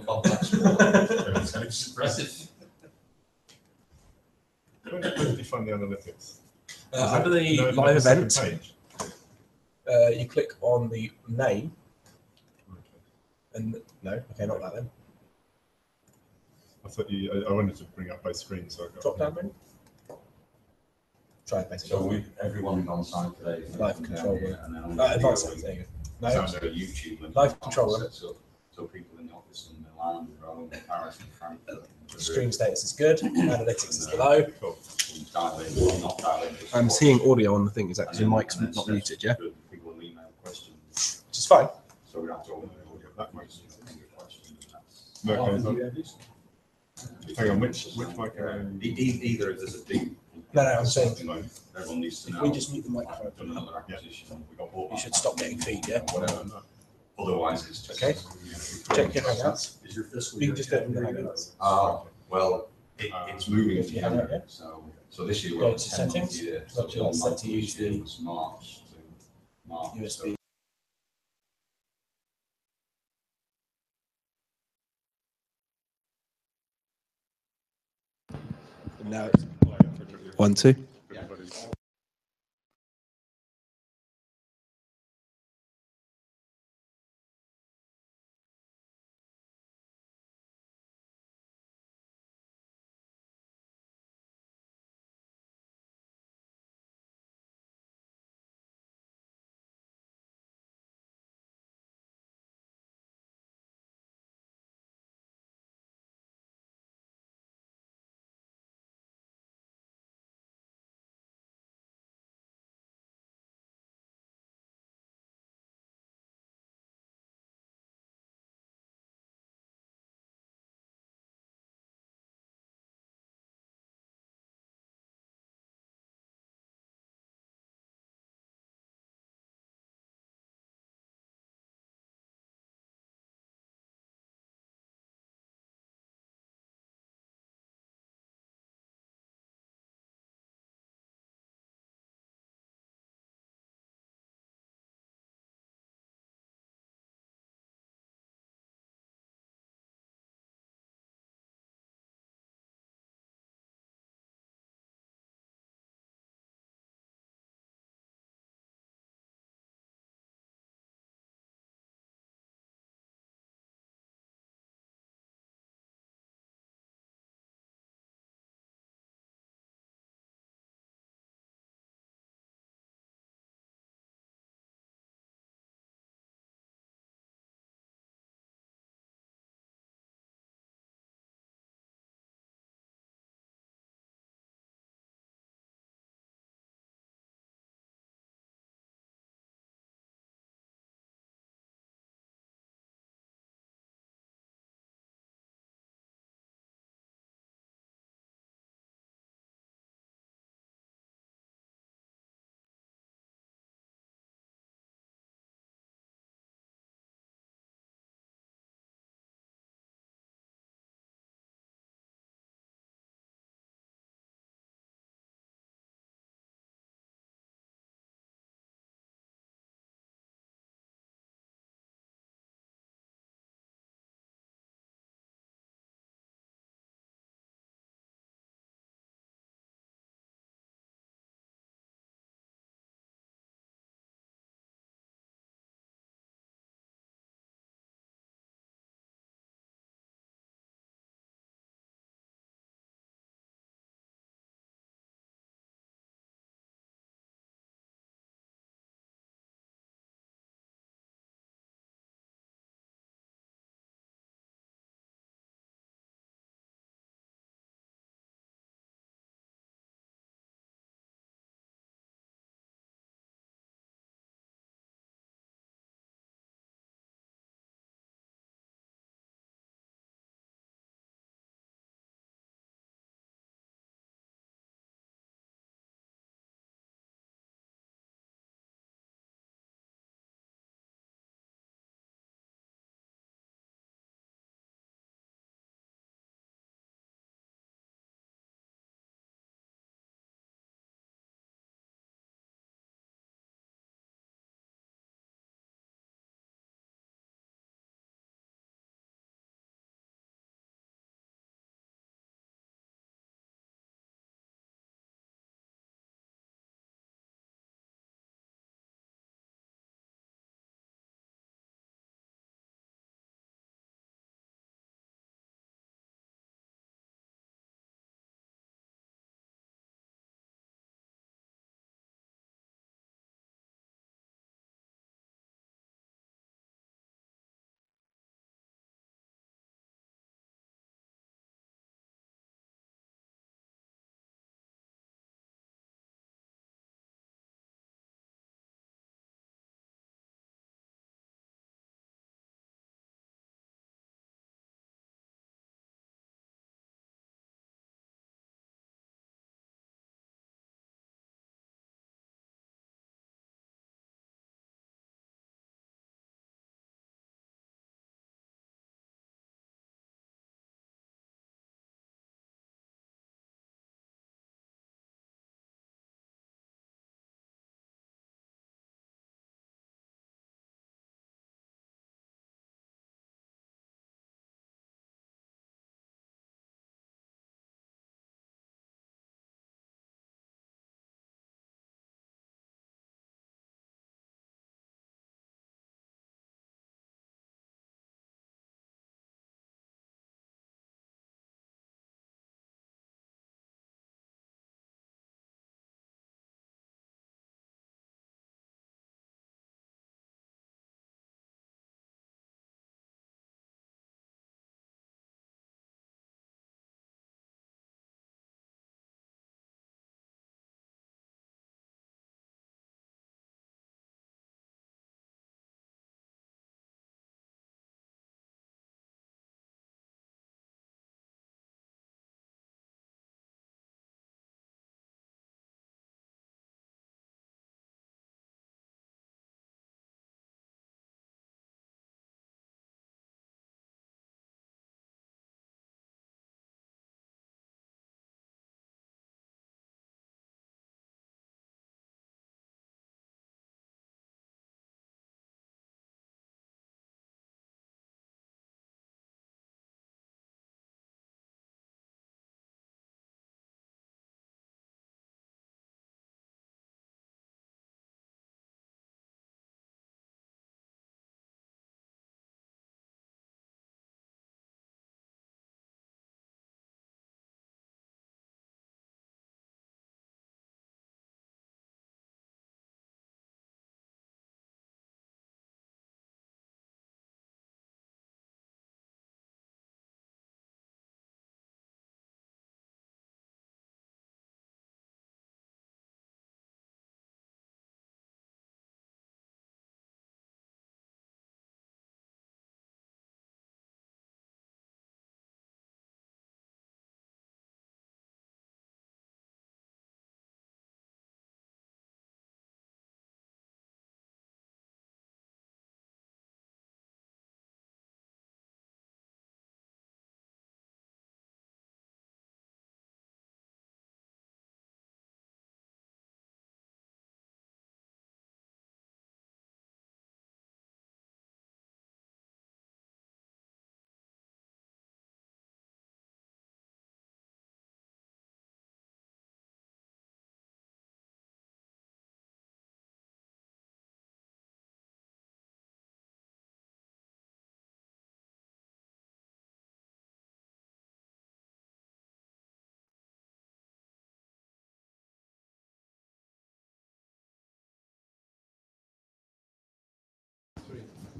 complex. It's impressive. Where did you find the analytics? Under the No, live the second event, page. you click on the name, and no, okay, not that then. I thought I wanted to bring up both screens, so I got Drop down menu. Try it basically. So everyone on site today. Live control room. And then on Advanced video, settings, there you go. it's No, under YouTube. And Live control room. sets up, so people in the office in Milan, Rome, Paris, and Frankfurt. stream status is good. Analytics is below. cool. Dial in, or not dial in. just I'm watch. seeing audio on the thing. Is that And because your then- mic's and then not sets muted? Yeah, good, people will email questions, which is fine. so we don't have to all That makes questions. That's- No, Oh, okay, yeah, these- Hang on, which mic? Either if there's a big. No, I'm saying Everyone needs to if know. we just mute the microphone, Done another acquisition, we got bought you by should stop getting feed. Yeah. whatever. Otherwise, it's just. Okay. Check your hangouts. Is your fiscal You year? can just do it from the hangouts. Well, it's moving to Yeah, January, yeah. so this year Go we're on to 10 month settings, year. go So to the old set month to this use year the was March to March. USB. Now it's 1, 2.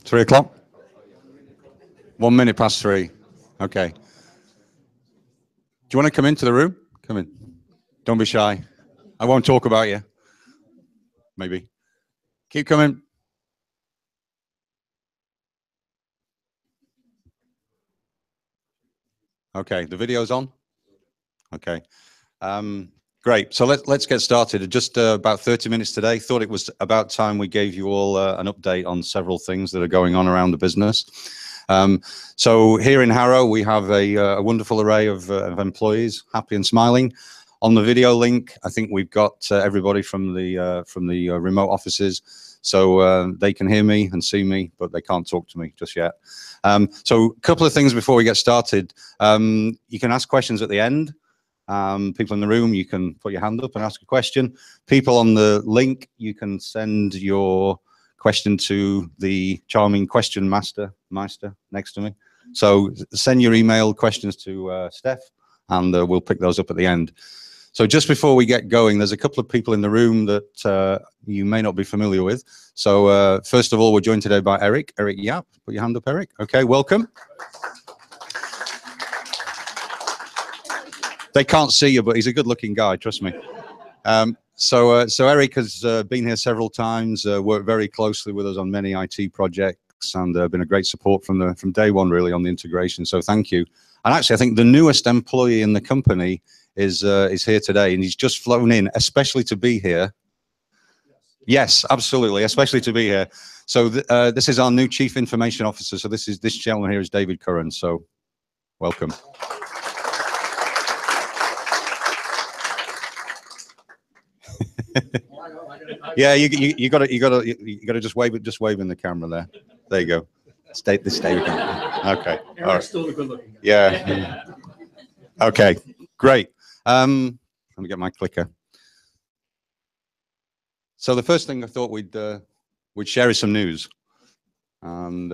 3 o'clock? 1 minute past 3. Okay. Do you want to come into the room? Come in. Don't be shy. I won't talk about you. Maybe. Keep coming. Okay, the video's on? Okay. Great. So let's get started. Just about 30 minutes today. Thought it was about time we gave you all an update on several things that are going on around the business. So here in Harrow, we have a wonderful array of employees, happy and smiling. On the video link, I think we've got everybody from the remote offices, so they can hear me and see me, but they can't talk to me just yet. So a couple of things before we get started. You can ask questions at the end. People in the room, you can put your hand up and ask a question. People on the link, you can send your question to the charming question master next to me. So send your email questions to Steph, and we'll pick those up at the end. So just before we get going, there's a couple of people in the room that you may not be familiar with. So first of all, we're joined today by Eric Yap. Put your hand up, Eric. Okay, welcome. They can't see you, but he's a good-looking guy, trust me. So Eric has been here several times, worked very closely with us on many IT projects, and been a great support from day one, really, on the integration. So thank you. And actually, I think the newest employee in the company is here today, and he's just flown in, especially to be here. Yes, absolutely, especially to be here. So this is our new Chief Information Officer. So this gentleman here is David Curran. So welcome. Yeah, you got to just wave in the camera there. There you go. Stay with camera. Okay. All right. Still a good looking guy. Yeah. Okay. Great. Let me get my clicker. So the first thing I thought we'd share is some news. And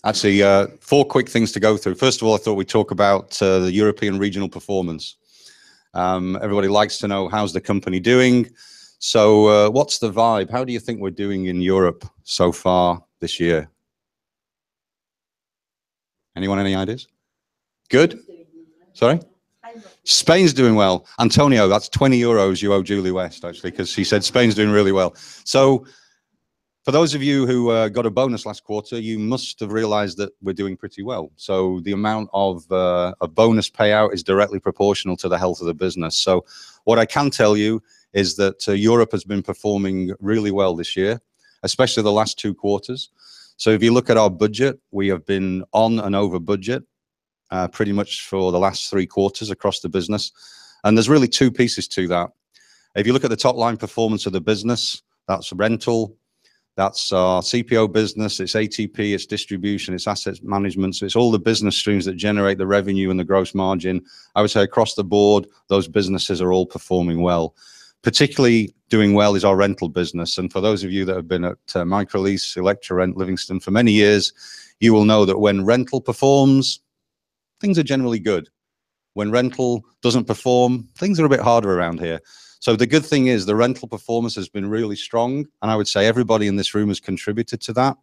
actually, 4 quick things to go through. First of all, I thought we'd talk about the European regional performance. Everybody likes to know how's the company doing. So what's the vibe? How do you think we're doing in Europe so far this year? Anyone, any ideas? Good? Sorry? Spain's doing well. Antonio, that's 20 euros you owe Julie West, actually, because she said Spain's doing really well. So for those of you who got a bonus last quarter, you must have realized that we're doing pretty well. So the amount of a bonus payout is directly proportional to the health of the business. So what I can tell you is that Europe has been performing really well this year, especially the last 2 quarters. So if you look at our budget, we have been on and over budget pretty much for the last 3 quarters across the business. And there's really 2 pieces to that. If you look at the top line performance of the business, that's rental, that's our CPO business, it's ATP, it's distribution, it's asset management. So it's all the business streams that generate the revenue and the gross margin. I would say across the board, those businesses are all performing well. Particularly doing well is our rental business. And for those of you that have been at Microlease, Electrorent, Livingston for many years, you will know that when rental performs, things are generally good. When rental doesn't perform, things are a bit harder around here. So the good thing is the rental performance has been really strong. And I would say everybody in this room has contributed to that.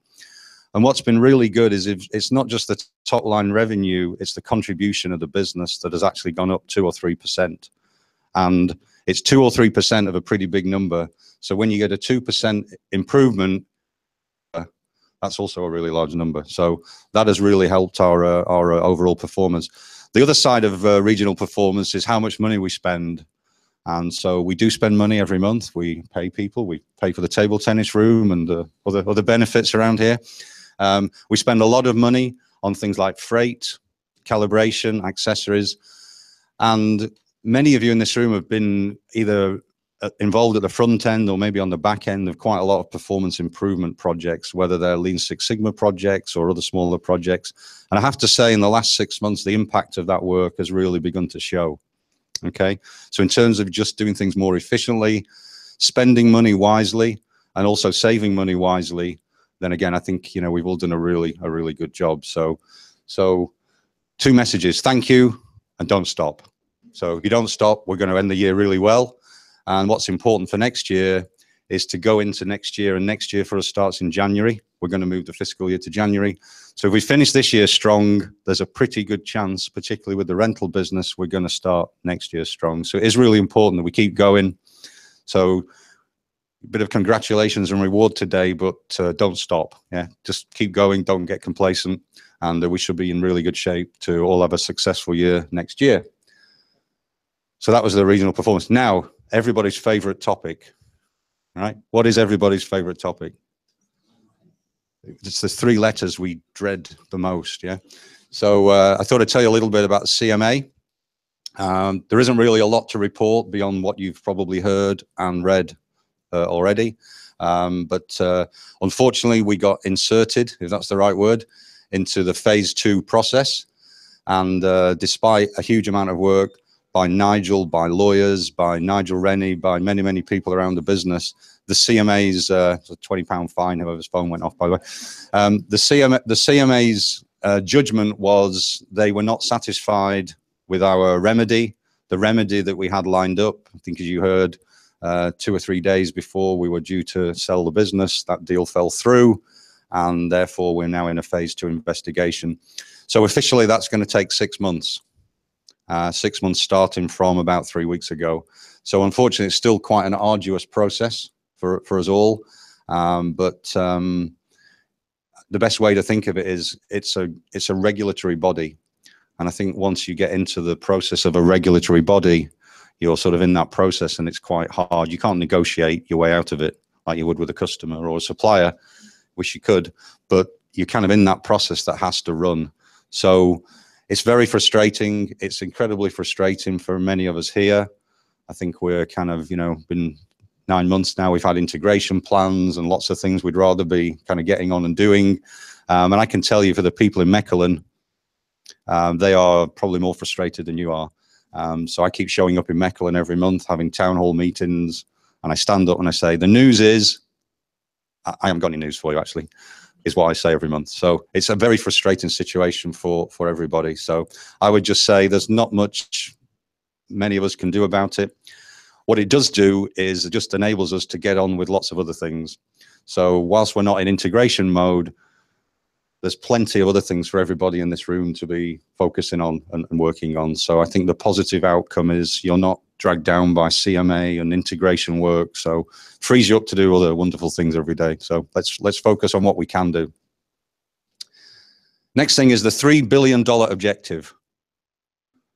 And what's been really good is if it's not just the top line revenue, it's the contribution of the business that has actually gone up 2 or 3%. And it's 2 or 3% of a pretty big number. So when you get a 2% improvement, that's also a really large number. So that has really helped our overall performance. The other side of regional performance is how much money we spend. And so we do spend money every month. We pay people. We pay for the table tennis room and other benefits around here. We spend a lot of money on things like freight, calibration, accessories. And many of you in this room have been either involved at the front end or maybe on the back end of quite a lot of performance improvement projects, whether they're Lean Six Sigma projects or other smaller projects. And I have to say in the last 6 months, the impact of that work has really begun to show. Okay, so in terms of just doing things more efficiently, spending money wisely, and also saving money wisely, then again, I think, you know, we've all done a really good job. So 2 messages: thank you and don't stop. So if you don't stop, we're going to end the year really well. And what's important for next year is to go into next year, and next year for us starts in January. we're going to move the fiscal year to January. So if we finish this year strong, there's a pretty good chance, particularly with the rental business, we're going to start next year strong. So it is really important that we keep going. So a bit of congratulations and reward today, but don't stop. Yeah, just keep going. Don't get complacent, and we should be in really good shape to all have a successful year next year. So that was the regional performance. Now, everybody's favorite topic, right? What is everybody's favorite topic? It's the three letters we dread the most, yeah? So I thought I'd tell you a little bit about the CMA. There isn't really a lot to report beyond what you've probably heard and read already. But unfortunately, we got inserted, if that's the right word, into the phase 2 process. And despite a huge amount of work by Nigel, by lawyers, by Nigel Rennie, by many, many people around the business, the CMA's, it's a £20 fine, whoever's phone went off, by the way. The CMA's judgment was they were not satisfied with our remedy, the remedy that we had lined up. I think, as you heard, 2 or 3 days before we were due to sell the business, that deal fell through, and therefore we're now in a phase 2 investigation. So officially that's going to take 6 months. 6 months starting from about 3 weeks ago. So unfortunately, it's still quite an arduous process for us all. But the best way to think of it is it's a regulatory body. And I think once you get into the process of a regulatory body, you're sort of in that process, and it's quite hard. You can't negotiate your way out of it like you would with a customer or a supplier. Wish you could, but you're kind of in that process that has to run. So it's very frustrating. It's incredibly frustrating for many of us here. I think we're kind of, been 9 months now. We've had integration plans and lots of things we'd rather be kind of getting on and doing. And I can tell you, for the people in Mechelen, they are probably more frustrated than you are. So I keep showing up in Mechelen every month, having town hall meetings, and I stand up and I say, the news is, I haven't got any news for you, actually, is what I say every month. So it's a very frustrating situation for everybody. So I would just say there's not much many of us can do about it. What it does do is it just enables us to get on with lots of other things. So whilst we're not in integration mode, there's plenty of other things for everybody in this room to be focusing on and working on. So I think the positive outcome is you're not dragged down by CMA and integration work. So frees you up to do other wonderful things every day. So let's focus on what we can do. Next thing is the $3 billion objective.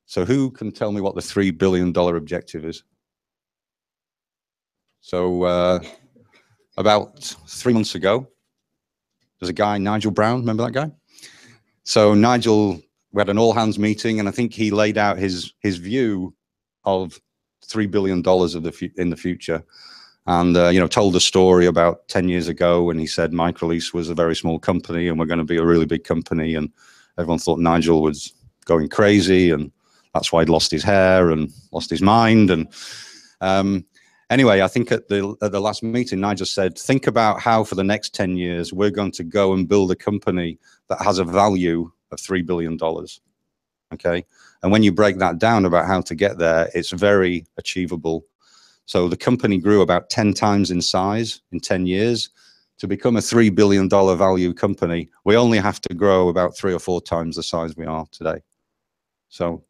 So who can tell me what the $3 billion objective is? So about 3 months ago, there's a guy, Nigel Brown, remember that guy? So Nigel, we had an all hands meeting, and I think he laid out his view of $3 billion in the future, and told a story about 10 years ago, and he said Microlease was a very small company and we're going to be a really big company, and everyone thought Nigel was going crazy, and that's why he'd lost his hair and lost his mind. And anyway, I think at the last meeting, Nigel said, think about how for the next 10 years, we're going to go and build a company that has a value of $3 billion. Okay. And when you break that down about how to get there, it's very achievable. So the company grew about 10 times in size in 10 years. To become a $3 billion value company, we only have to grow about 3 or 4 times the size we are today. So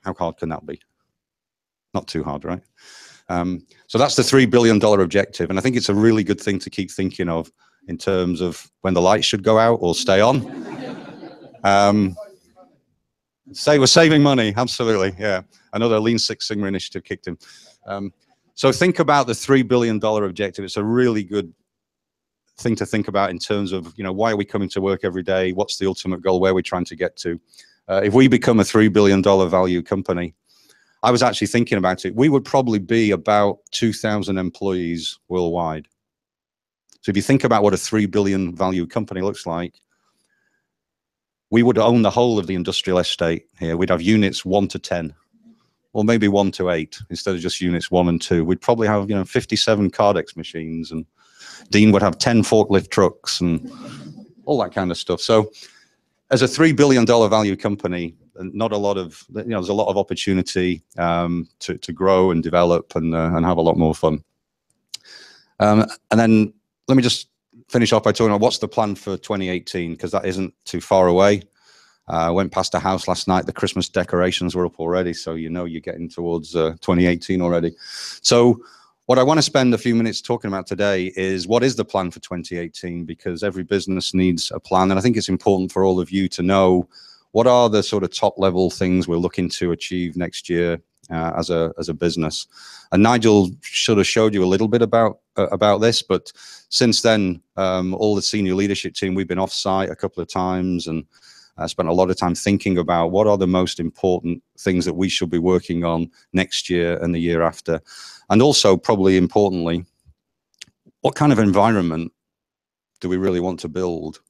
how hard can that be? Not too hard, right? So that's the $3 billion objective. And I think it's a really good thing to keep thinking of in terms of when the lights should go out or stay on. We're saving money, absolutely, yeah. Another Lean Six Sigma initiative kicked in. So think about the $3 billion objective. It's a really good thing to think about in terms of, why are we coming to work every day? What's the ultimate goal? Where are we trying to get to? If we become a $3 billion value company, I was actually thinking about it, we would probably be about 2,000 employees worldwide. So if you think about what a 3 billion value company looks like, we would own the whole of the industrial estate here. We'd have units 1 to 10, or maybe 1 to 8, instead of just units 1 and 2. We'd probably have, 57 Cardex machines, and Dean would have 10 forklift trucks and all that kind of stuff. So as a $3 billion value company, not a lot of, there's a lot of opportunity to grow and develop and have a lot more fun. And then let me just finish off by talking about what's the plan for 2018, because that isn't too far away. I went past a house last night. The Christmas decorations were up already, so you know you're getting towards 2018 already. So what I want to spend a few minutes talking about today is what is the plan for 2018, because every business needs a plan. And I think it's important for all of you to know what are the sort of top level things we're looking to achieve next year as a business. And Nigel sort of showed you a little bit about this, but since then, all the senior leadership team, we've been off site a couple of times and spent a lot of time thinking about what are the most important things that we should be working on next year and the year after. And also, probably importantly, what kind of environment do we really want to build?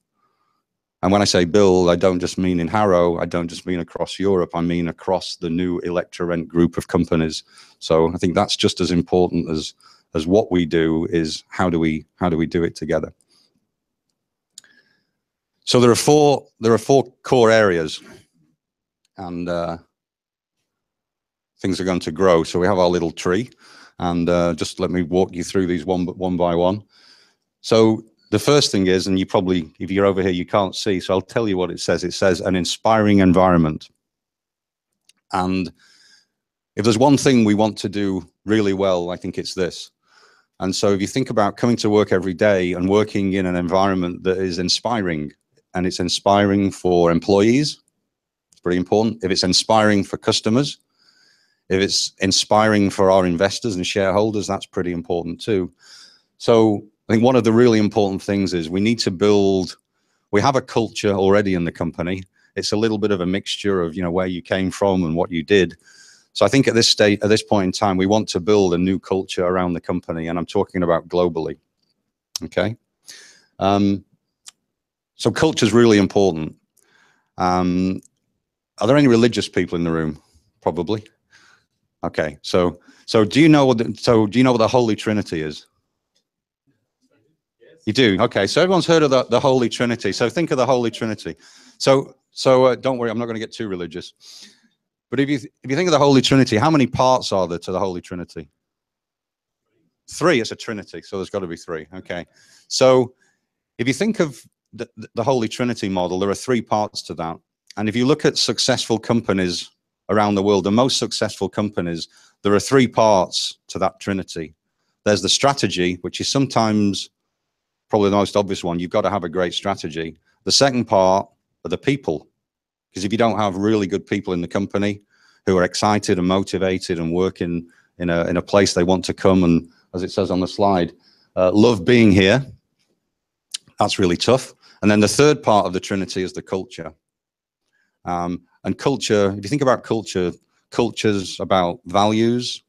And when I say build, I don't just mean in Harrow, I don't just mean across Europe, I mean across the new Electrorent group of companies. So I think that's just as important as what we do is how do we do it together. So there are four core areas, and things are going to grow. So we have our little tree, and just let me walk you through these one by one. So the first thing is, and you probably, if you're over here, you can't see, so I'll tell you what it says. It says an inspiring environment. And if there's one thing we want to do really well, I think it's this. And so if you think about coming to work every day and working in an environment that is inspiring, and it's inspiring for employees, it's pretty important. If it's inspiring for customers, if it's inspiring for our investors and shareholders, that's pretty important too. So I think one of the really important things is we need to build, we have a culture already in the company. It's a little bit of a mixture of, you know, where you came from and what you did. So I think at this point in time, we want to build a new culture around the company, and I'm talking about globally. Okay. So culture is really important. Are there any religious people in the room? Probably. Okay. So do you know what the Holy Trinity is? You do? Okay. So everyone's heard of the Holy Trinity. So think of the Holy Trinity. So don't worry, I'm not going to get too religious. But if you think of the Holy Trinity, how many parts are there to the Holy Trinity? 3. It's a Trinity, so there's got to be 3. Okay. So if you think of the Holy Trinity model, there are 3 parts to that. And if you look at successful companies around the world, the most successful companies, there are 3 parts to that Trinity. There's the strategy, which is sometimes probably the most obvious one. You've got to have a great strategy. The second part are the people. Because if you don't have really good people in the company who are excited and motivated and working in a place they want to come and, as it says on the slide, love being here, that's really tough. And then the third part of the Trinity is the culture. And culture, if you think about culture, culture's about values.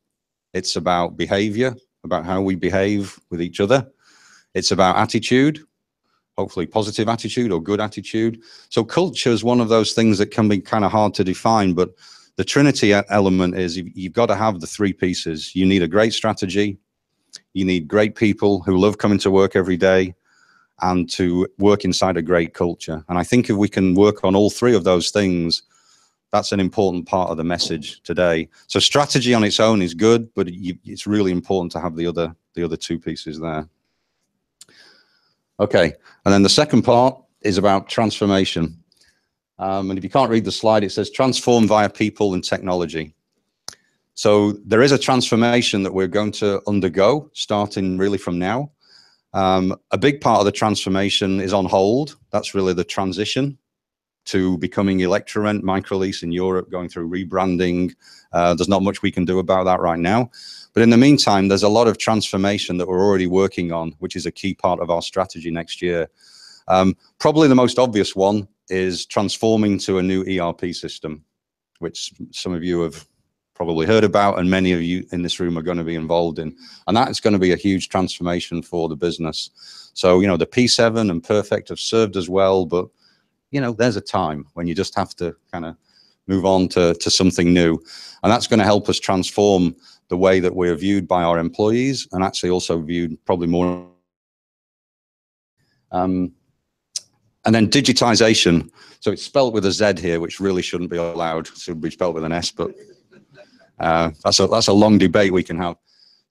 It's about behavior, about how we behave with each other. It's about attitude. Hopefully positive attitude or good attitude. So culture is one of those things that can be kind of hard to define, but the Trinity element is you've got to have the 3 pieces. You need a great strategy, you need great people who love coming to work every day, and to work inside a great culture. And I think if we can work on all 3 of those things, that's an important part of the message today. So strategy on its own is good, but it's really important to have the other 2 pieces there. Okay, and then the second part is about transformation. And if you can't read the slide, it says transform via people and technology. So there is a transformation that we're going to undergo, starting really from now. A big part of the transformation is on hold. That's really the transition to becoming Electrorent Microlease in Europe, going through rebranding. There's not much we can do about that right now. But in the meantime, there's a lot of transformation that we're already working on, which is a key part of our strategy next year. Probably the most obvious one is transforming to a new ERP system, which some of you have probably heard about, and many of you in this room are going to be involved in. And that is going to be a huge transformation for the business. So, you know, the P7 and Perfect have served as well, but, you know, there's a time when you just have to kind of move on to something new. And that's going to help us transform the way that we're viewed by our employees, and actually also viewed probably more. And then digitization. So it's spelled with a Z here, which really shouldn't be allowed. It should be spelled with an S, but that's a long debate we can have.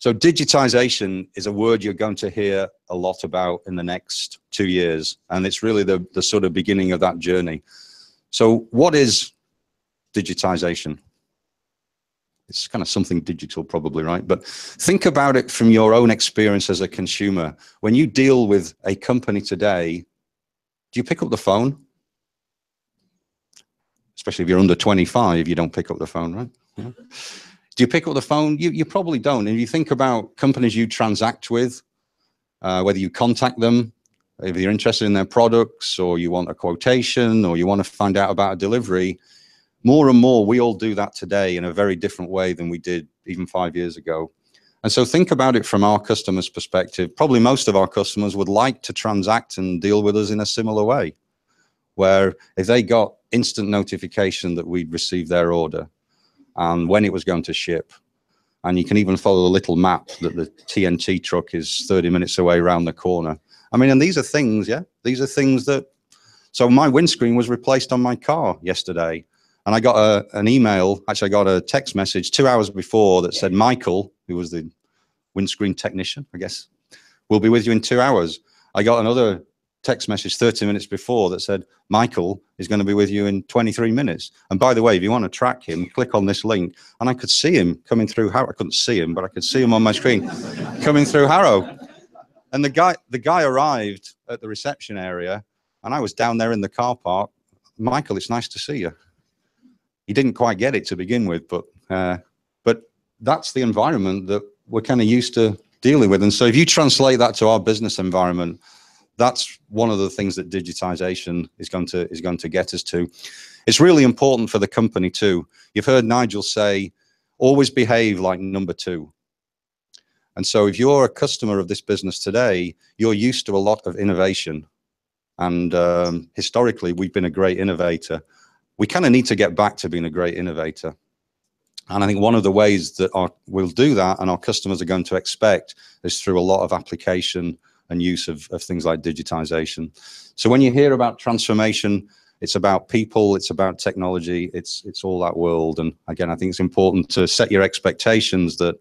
So digitization is a word you're going to hear a lot about in the next 2 years. And it's really the sort of beginning of that journey. So what is digitization? It's kind of something digital probably, right? But think about it from your own experience as a consumer. When you deal with a company today, do you pick up the phone? Especially if you're under 25, you don't pick up the phone, right? Yeah. Do you pick up the phone? You probably don't. And if you think about companies you transact with, whether you contact them, if you're interested in their products, or you want a quotation, or you want to find out about a delivery, more and more, we all do that today in a very different way than we did even 5 years ago. And so think about it from our customers' perspective. Probably most of our customers would like to transact and deal with us in a similar way, where if they got instant notification that we'd received their order and when it was going to ship, and you can even follow a little map that the TNT truck is 30 minutes away around the corner. I mean, and these are things, yeah, these are things that, so my windscreen was replaced on my car yesterday. And I got an email, actually I got a text message 2 hours before that said, Michael, who was the windscreen technician, I guess, will be with you in 2 hours. I got another text message 30 minutes before that said, Michael is going to be with you in 23 minutes. And by the way, if you want to track him, click on this link. And I could see him coming through Harrow. I couldn't see him, but I could see him on my screen coming through Harrow. And the guy arrived at the reception area, and I was down there in the car park. Michael, it's nice to see you. He didn't quite get it to begin with, but that's the environment that we're kind of used to dealing with. And so if you translate that to our business environment, that's one of the things that digitization is going to get us to. It's really important for the company too. You've heard Nigel say, always behave like number two. And so if you're a customer of this business today, you're used to a lot of innovation. And historically, we've been a great innovator. We kind of need to get back to being a great innovator. And I think one of the ways that we'll do that and our customers are going to expect is through a lot of application and use of things like digitization. So when you hear about transformation, it's about people, it's about technology, it's all that world. And again, I think it's important to set your expectations that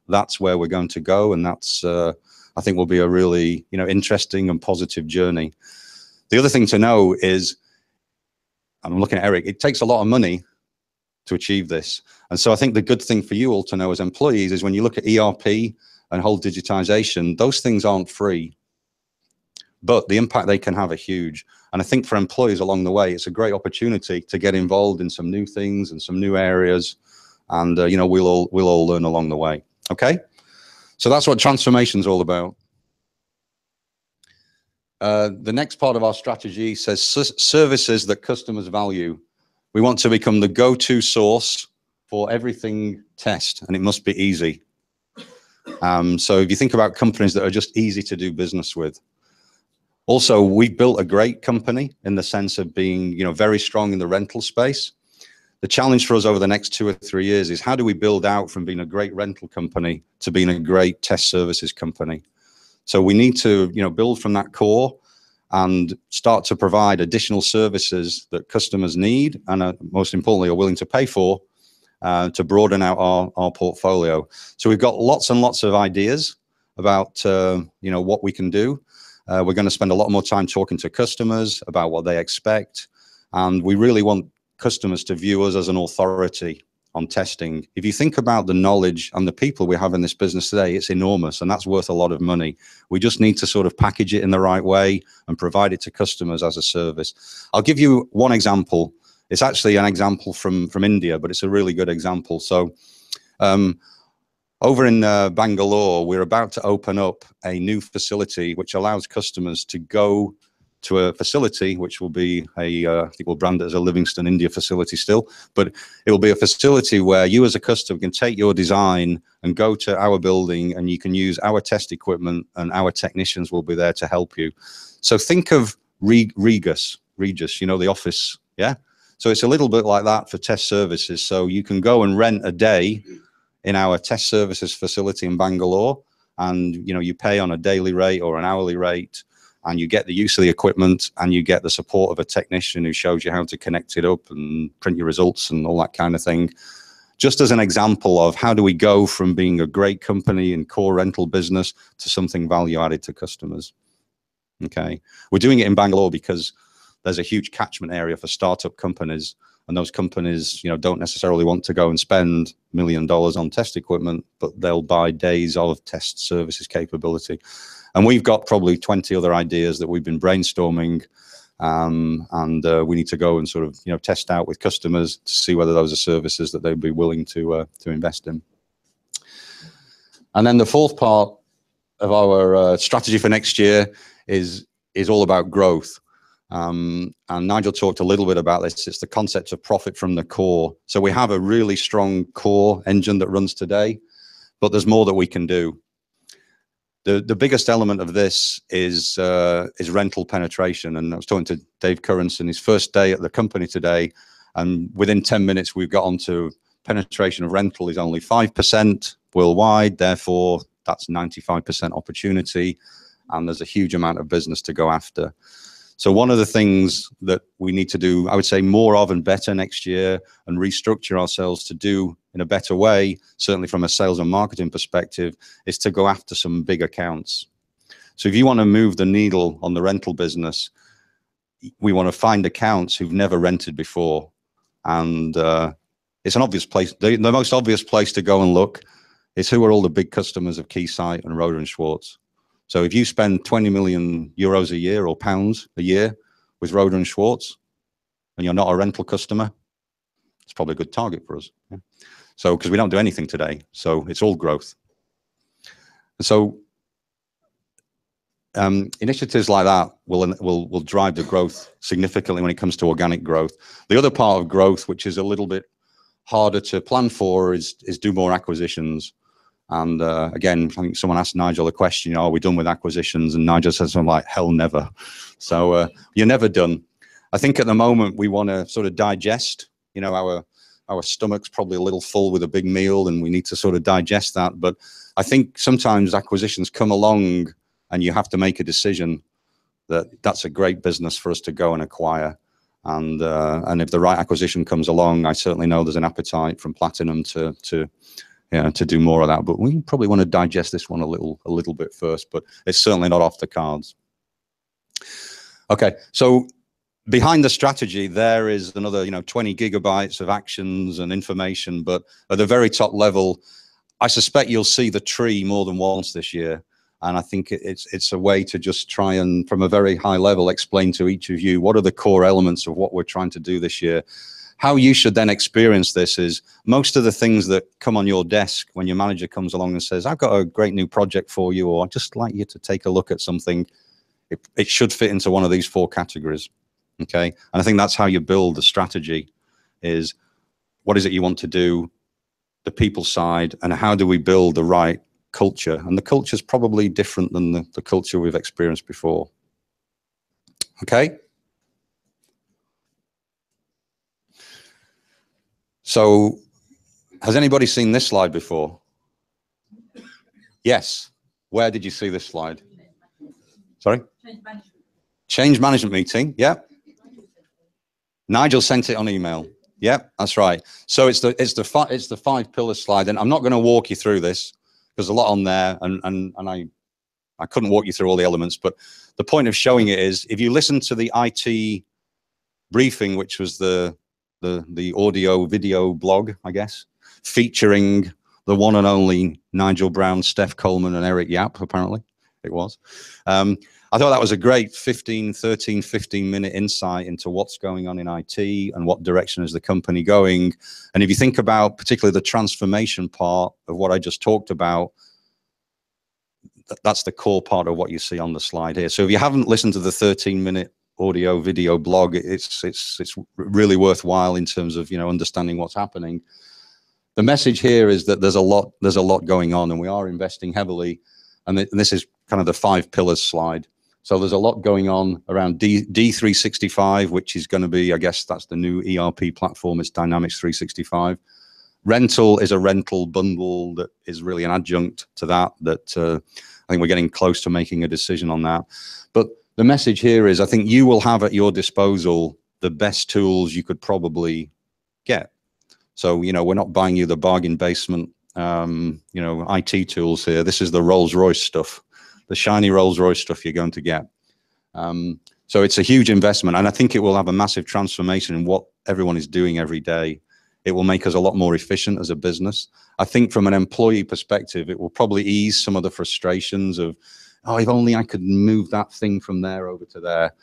that's where we're going to go. And that's, I think, will be a really, interesting and positive journey. The other thing to know is, I'm looking at Eric, it takes a lot of money to achieve this. And so I think the good thing for you all to know as employees is when you look at ERP and whole digitization, those things aren't free, but the impact they can have are huge. And I think for employees along the way, it's a great opportunity to get involved in some new things and some new areas. And, we'll all learn along the way. Okay. So that's what transformation is all about. The next part of our strategy says services that customers value. We want to become the go-to source for everything test, and it must be easy. So if you think about companies that are just easy to do business with. Also, we've built a great company in the sense of being, very strong in the rental space. The challenge for us over the next 2 or 3 years is how do we build out from being a great rental company to being a great test services company? So we need to, build from that core and start to provide additional services that customers need and most importantly are willing to pay for to broaden out our portfolio. So we've got lots and lots of ideas about, what we can do. We're going to spend a lot more time talking to customers about what they expect. And we really want customers to view us as an authority on testing. If you think about the knowledge and the people we have in this business today, it's enormous and that's worth a lot of money. We just need to sort of package it in the right way and provide it to customers as a service. I'll give you one example. It's actually an example from India, but it's a really good example. So over in Bangalore, we're about to open up a new facility which allows customers to go to a facility which will be I think we'll brand it as a Livingston India facility still, but it will be a facility where you as a customer can take your design and go to our building and you can use our test equipment and our technicians will be there to help you. So think of Regus, the office, yeah? So it's a little bit like that for test services. So you can go and rent a day in our test services facility in Bangalore and, you pay on a daily rate or an hourly rate. And you get the use of the equipment and you get the support of a technician who shows you how to connect it up and print your results and all that kind of thing. just as an example of how do we go from being a great company in core rental business to something value added to customers. Okay, we're doing it in Bangalore because there's a huge catchment area for startup companies, and those companies, don't necessarily want to go and spend $1 million on test equipment, but they'll buy days of test services capability. And we've got probably 20 other ideas that we've been brainstorming, and we need to go and sort of test out with customers to see whether those are services that they'd be willing to invest in. And then the fourth part of our strategy for next year is all about growth. And Nigel talked a little bit about this. It's the concept of profit from the core. So we have a really strong core engine that runs today, but there's more that we can do. The biggest element of this is rental penetration. And I was talking to Dave Curranson, his first day at the company today, and within 10 minutes we've got onto penetration of rental is only 5% worldwide. Therefore, that's 95% opportunity, and there's a huge amount of business to go after. So one of the things that we need to do, I would say, more of and better next year, and restructure ourselves to do in a better way, certainly from a sales and marketing perspective, is to go after some big accounts. So if you want to move the needle on the rental business, we want to find accounts who've never rented before. And it's an obvious place. The most obvious place to go and look is who are all the big customers of Keysight and Rohde & Schwarz. So if you spend 20 million euros a year or pounds a year with Rohde & Schwarz and you're not a rental customer, it's probably a good target for us. Yeah. So, because we don't do anything today, so it's all growth. And so initiatives like that will drive the growth significantly when it comes to organic growth. The other part of growth, which is a little bit harder to plan for, is do more acquisitions. And again, I think someone asked Nigel a question, are we done with acquisitions? And Nigel says something like, hell, never. So you're never done. I think at the moment we want to sort of digest, our stomach's probably a little full with a big meal and we need to sort of digest that. But I think sometimes acquisitions come along and you have to make a decision that that's a great business for us to go and acquire. And if the right acquisition comes along, I certainly know there's an appetite from Platinum to do more of that. But we probably want to digest this one a little bit first, but it's certainly not off the cards. Okay, so behind the strategy, there is another 20 gigabytes of actions and information, but at the very top level, I suspect you'll see the tree more than once this year. And I think it's a way to just try and, from a very high level, explain to each of you what are the core elements of what we're trying to do this year. How you should then experience this is most of the things that come on your desk when your manager comes along and says, I've got a great new project for you, or I'd just like you to take a look at something. It should fit into one of these four categories. Okay. And I think that's how you build the strategy, is what is it you want to do, the people side, and how do we build the right culture? And the culture is probably different than the culture we've experienced before. Okay. So has anybody seen this slide before? Yes. Where did you see this slide? Sorry? Change management meeting. Yeah. Nigel sent it on email. Yeah, that's right. So it's the 5 pillar slide, and I'm not going to walk you through this. There's a lot on there, and I couldn't walk you through all the elements, but the point of showing it is, if you listen to the IT briefing, which was the audio video blog, I guess, featuring the one and only Nigel Brown, Steph Coleman, and Eric Yap, apparently it was. I thought that was a great 15 minute insight into what's going on in IT and what direction is the company going. And if you think about particularly the transformation part of what I just talked about, that's the core part of what you see on the slide here. So if you haven't listened to the 13-minute audio video blog, it's really worthwhile in terms of understanding what's happening. The message here is that there's a lot going on, and we are investing heavily. And this is kind of the 5 pillars slide. So there's a lot going on around D365, which is going to be, I guess that's the new ERP platform. It's Dynamics 365. Rental is a rental bundle that is really an adjunct to that, I think we're getting close to making a decision on that. But the message here is, I think you will have at your disposal the best tools you could probably get. So, you know, we're not buying you the bargain basement, you know, IT tools here. This is the Rolls-Royce stuff, the shiny Rolls-Royce stuff you're going to get. So it's a huge investment, and I think it will have a massive transformation in what everyone is doing every day. It will make us a lot more efficient as a business. I think from an employee perspective, it will probably ease some of the frustrations of, oh, if only I could move that thing from there over to there.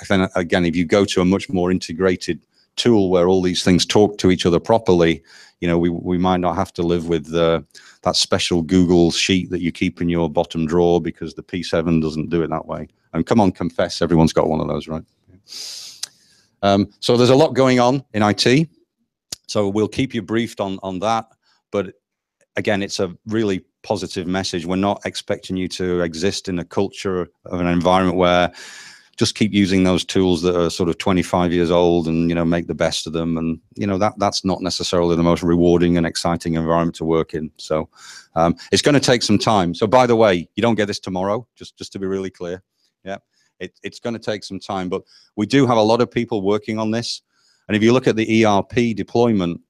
Then again, if you go to a much more integrated tool where all these things talk to each other properly, you know, we might not have to live with that special Google sheet that you keep in your bottom drawer because the P7 doesn't do it that way. And come on, confess, everyone's got one of those, right? So there's a lot going on in IT. So we'll keep you briefed on that. But again, it's a really positive message. We're not expecting you to exist in a culture of an environment where just keep using those tools that are sort of 25 years old and, you know, make the best of them. And, you know, that's not necessarily the most rewarding and exciting environment to work in. So it's going to take some time. So by the way, you don't get this tomorrow, just to be really clear. Yeah, it's going to take some time, but we do have a lot of people working on this. And if you look at the ERP deployment,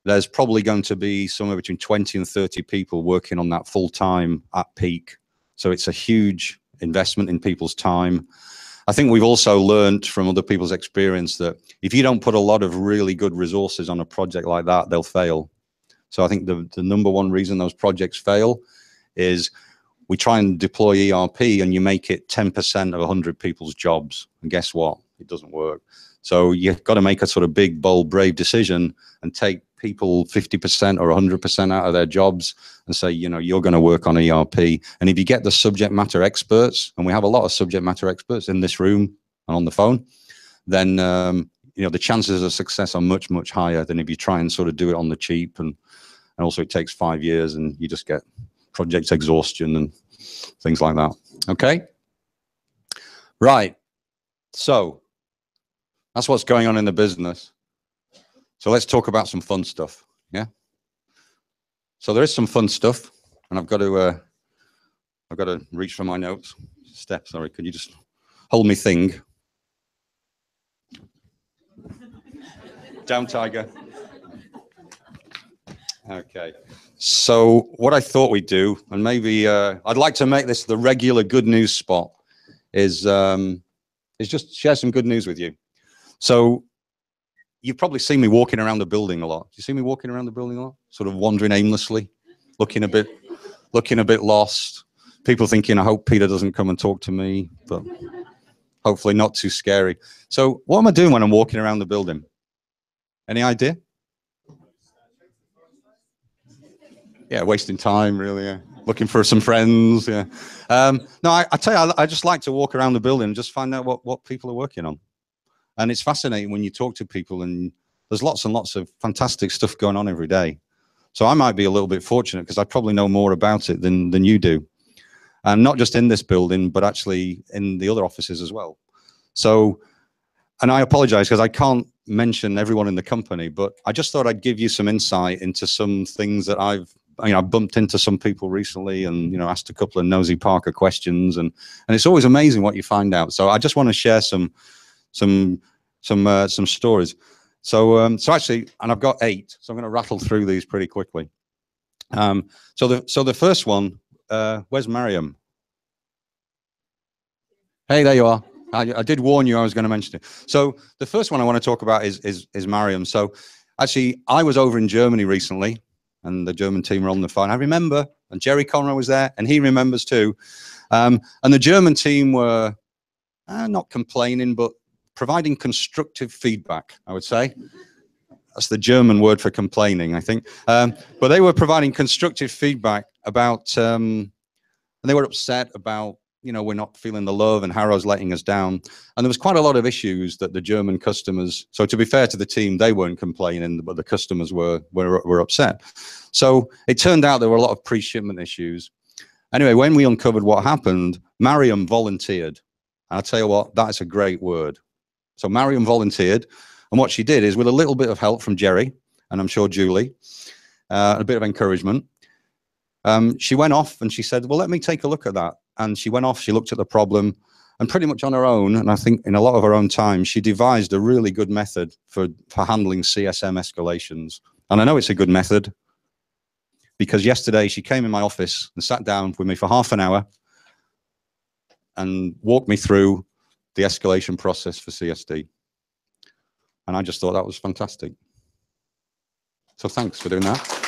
there's probably going to be somewhere between 20 and 30 people working on that full time at peak. So it's a huge investment in people's time. I think we've also learned from other people's experience that if you don't put a lot of really good resources on a project like that, they'll fail. So I think the number one reason those projects fail is we try and deploy ERP and you make it 10% of 100 people's jobs. And guess what? It doesn't work. So you've got to make a sort of big, bold, brave decision and take people 50% or 100% out of their jobs and say, you know, you're going to work on ERP. And if you get the subject matter experts, and we have a lot of subject matter experts in this room and on the phone, then, you know, the chances of success are much, much higher than if you try and sort of do it on the cheap. And also it takes 5 years and you just get project exhaustion and things like that. Okay. Right. So that's what's going on in the business. So let's talk about some fun stuff. Yeah. So there is some fun stuff, and I've got to reach for my notes. Steph, sorry, could you just hold me thing? Down, Tiger. Okay. So what I thought we'd do, and maybe I'd like to make this the regular good news spot, is just share some good news with you. So you've probably seen me walking around the building a lot. Do you see me walking around the building a lot? Sort of wandering aimlessly, looking a bit lost. People thinking, I hope Peter doesn't come and talk to me, but hopefully not too scary. So what am I doing when I'm walking around the building? Any idea? Yeah, wasting time, really. Yeah. Looking for some friends. Yeah. No, I tell you, I just like to walk around the building and just find out what people are working on. And it's fascinating when you talk to people, and there's lots and lots of fantastic stuff going on every day. So I might be a little bit fortunate because I probably know more about it than you do. And not just in this building, but actually in the other offices as well. So, and I apologize because I can't mention everyone in the company, but I just thought I'd give you some insight into some things that I've bumped into some people recently and, you know, asked a couple of nosy Parker questions, and it's always amazing what you find out. So I just want to share some stories. So actually, and I've got 8, so I'm going to rattle through these pretty quickly. So the first one, where's Mariam? Hey, there you are. I did warn you I was going to mention it. So the first one I want to talk about is Mariam. So actually, I was over in Germany recently, and the German team were on the phone. I remember, and Jerry Conroy was there, and he remembers too. And the German team were not complaining, but providing constructive feedback, I would say. That's the German word for complaining, I think. But they were providing constructive feedback about, and they were upset about, you know, we're not feeling the love and Harrow's letting us down. And there was quite a lot of issues that the German customers, so to be fair to the team, they weren't complaining, but the customers were upset. So it turned out there were a lot of pre-shipment issues. Anyway, when we uncovered what happened, Mariam volunteered. And I'll tell you what, that's a great word. So Mariam volunteered, and what she did is, with a little bit of help from Jerry, and I'm sure Julie, a bit of encouragement, she went off and she said, well, let me take a look at that. And she went off, she looked at the problem, And pretty much on her own, and I think in a lot of her own time, she devised a really good method for handling CSM escalations. And I know it's a good method because yesterday she came in my office and sat down with me for half an hour and walked me through the escalation process for CSD. And I just thought that was fantastic. So thanks for doing that.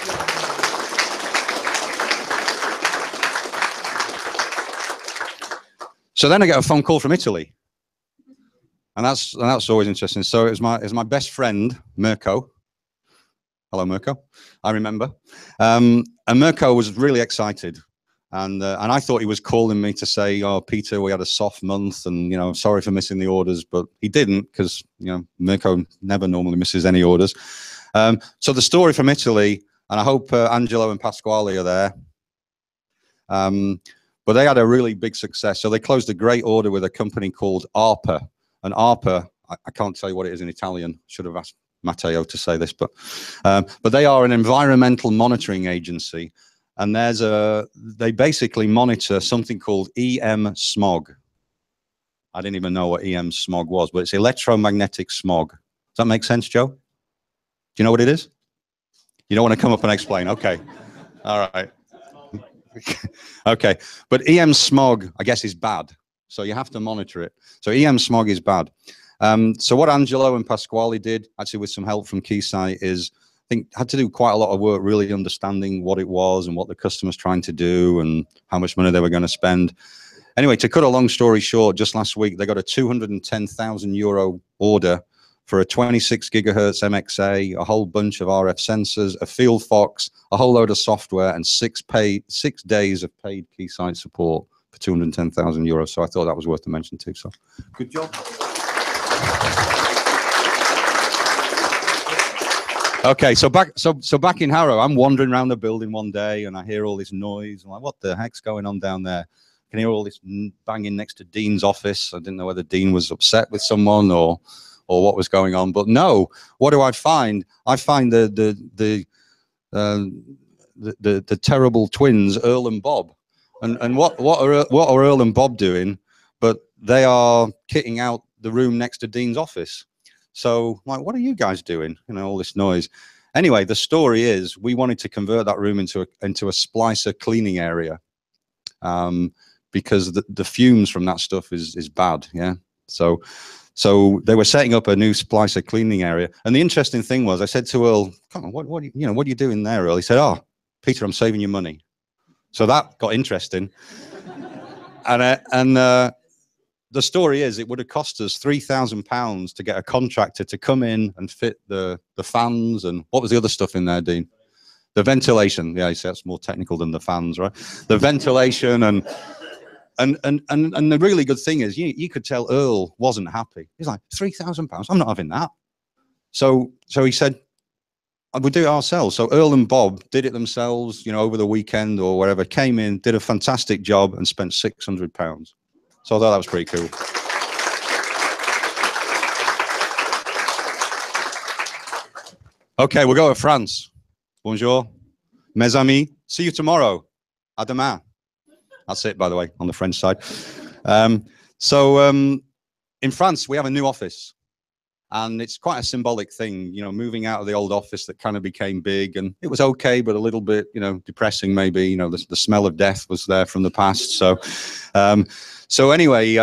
So then I get a phone call from Italy, and that's always interesting. So it was my best friend Mirko. Hello, Mirko. I remember, and Mirko was really excited, and I thought he was calling me to say, "Oh, Peter, we had a soft month, and sorry for missing the orders," but he didn't because Mirko never normally misses any orders. So the story from Italy, and I hope Angelo and Pasquale are there. But they had a really big success. So they closed a great order with a company called ARPA. And ARPA, I can't tell you what it is in Italian. Should have asked Matteo to say this, but they are an environmental monitoring agency. And they basically monitor something called EM smog. I didn't even know what EM smog was, but it's electromagnetic smog. Does that make sense, Joe? Do you know what it is? You don't want to come up and explain? Okay. All right. Okay, but EM smog, I guess, is bad. So you have to monitor it. So EM smog is bad. So what Angelo and Pasquale did, actually with some help from Keysight, is I think had to do quite a lot of work really understanding what it was and what the customer's trying to do and how much money they were going to spend. Anyway, to cut a long story short, just last week, they got a 210,000 euro order for a 26 gigahertz MXA, a whole bunch of RF sensors, a Field Fox, a whole load of software, and 6 days of paid Keysight support for 210,000 euros. So I thought that was worth a mention too. So good job. Okay, so back in Harrow, I'm wandering around the building one day and I hear all this noise. I'm like, what the heck's going on down there? I can hear all this banging next to Dean's office. I didn't know whether Dean was upset with someone or what was going on, but no. What do I find? I find the terrible twins, Earl and Bob, and what are Earl and Bob doing? But they are kitting out the room next to Dean's office. So, like, what are you guys doing? All this noise. Anyway, the story is we wanted to convert that room into a splicer cleaning area, because the fumes from that stuff is bad. Yeah, So they were setting up a new splicer cleaning area. And the interesting thing was, I said to Earl, "Come on, what are you doing there, Earl?" He said, "Oh, Peter, I'm saving you money." So that got interesting. and the story is, it would have cost us £3,000 to get a contractor to come in and fit the fans and what was the other stuff in there, Dean? The ventilation. Yeah, he said that's more technical than the fans, right? The ventilation and the really good thing is you could tell Earl wasn't happy. He's like, £3,000? I'm not having that. So he said, we'll do it ourselves. So Earl and Bob did it themselves, over the weekend or whatever, came in, did a fantastic job and spent £600. So I thought that was pretty cool. Okay, we'll go to France. Bonjour, mes amis. See you tomorrow. À demain. That's it, by the way, on the French side. In France, we have a new office. And it's quite a symbolic thing, moving out of the old office that kind of became big. And it was okay, but a little bit, depressing maybe. The smell of death was there from the past. So anyway,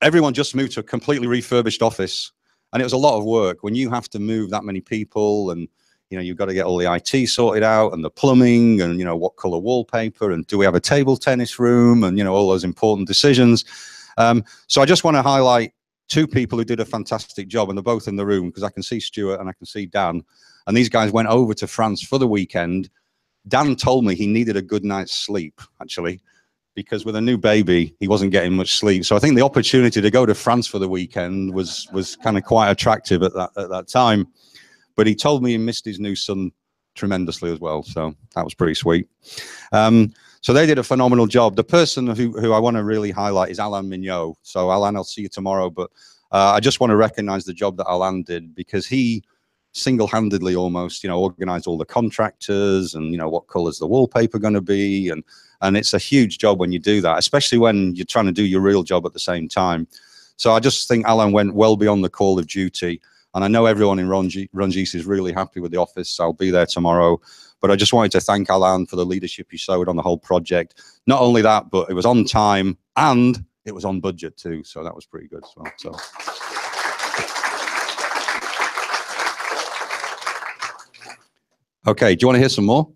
everyone just moved to a completely refurbished office. And it was a lot of work when you have to move that many people and you've got to get all the IT sorted out and the plumbing and, what color wallpaper and do we have a table tennis room and, all those important decisions. So I just want to highlight two people who did a fantastic job, and they're both in the room because I can see Stuart and I can see Dan. And these guys went over to France for the weekend. Dan told me he needed a good night's sleep, actually, because with a new baby, he wasn't getting much sleep. So I think the opportunity to go to France for the weekend was kind of quite attractive at that time. But he told me he missed his new son tremendously as well. So that was pretty sweet. So they did a phenomenal job. The person who I want to really highlight is Alain Mignot. So Alain, I'll see you tomorrow. But I just want to recognize the job that Alain did, because he single-handedly almost, organize all the contractors and, what colors the wallpaper going to be. And it's a huge job when you do that, especially when you're trying to do your real job at the same time. So I just think Alan went well beyond the call of duty. And I know everyone in Rungis is really happy with the office. So I'll be there tomorrow. But I just wanted to thank Alan for the leadership he showed on the whole project. Not only that, but it was on time and it was on budget too. So that was pretty good as well. So. Okay, do you want to hear some more?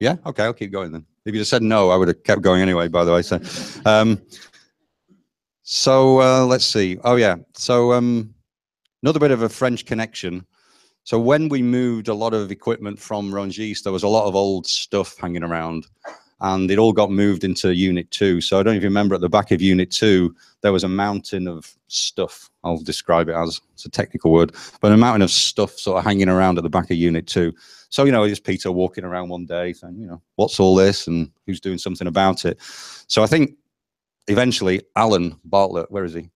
Yeah? Okay, I'll keep going then. If you just said no, I would have kept going anyway, by the way. So, let's see. Oh, yeah. So another bit of a French connection. So when we moved a lot of equipment from Rungis, there was a lot of old stuff hanging around, and it all got moved into Unit 2. So I don't know if you remember, at the back of Unit 2, there was a mountain of stuff. I'll describe it as, it's a technical word, but a mountain of stuff sort of hanging around at the back of Unit 2. So, just Peter walking around one day saying, what's all this and who's doing something about it? So I think eventually Alan Bartlett, where is he?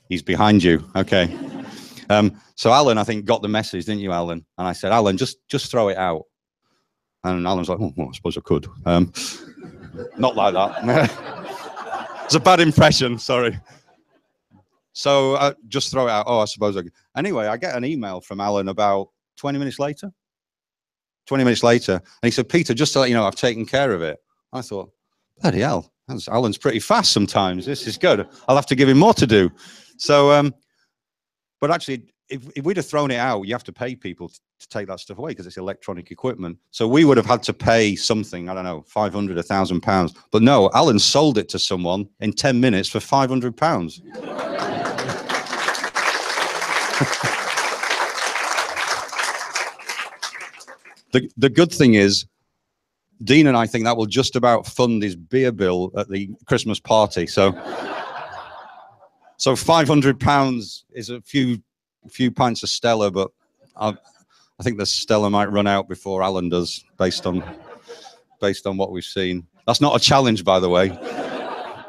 He's behind you. Okay. So Alan, I think, got the message, didn't you, Alan? And I said, Alan, just throw it out. And Alan was like, oh, well, I suppose I could. Not like that. It's a bad impression, sorry. So just throw it out. Oh, I suppose I could. Anyway, I get an email from Alan about 20 minutes later. 20 minutes later. And he said, Peter, just to let you know, I've taken care of it. I thought, bloody hell, Alan's pretty fast sometimes. This is good. I'll have to give him more to do. So, but actually, if we'd have thrown it out, you have to pay people to take that stuff away because it's electronic equipment. So we would have had to pay something, I don't know, 500, £1,000. But no, Alan sold it to someone in 10 minutes for £500. The good thing is, Dean and I think that will just about fund his beer bill at the Christmas party. So £500 is a few pints of Stella, but I think the Stella might run out before Alan does, based on what we've seen. That's not a challenge, by the way.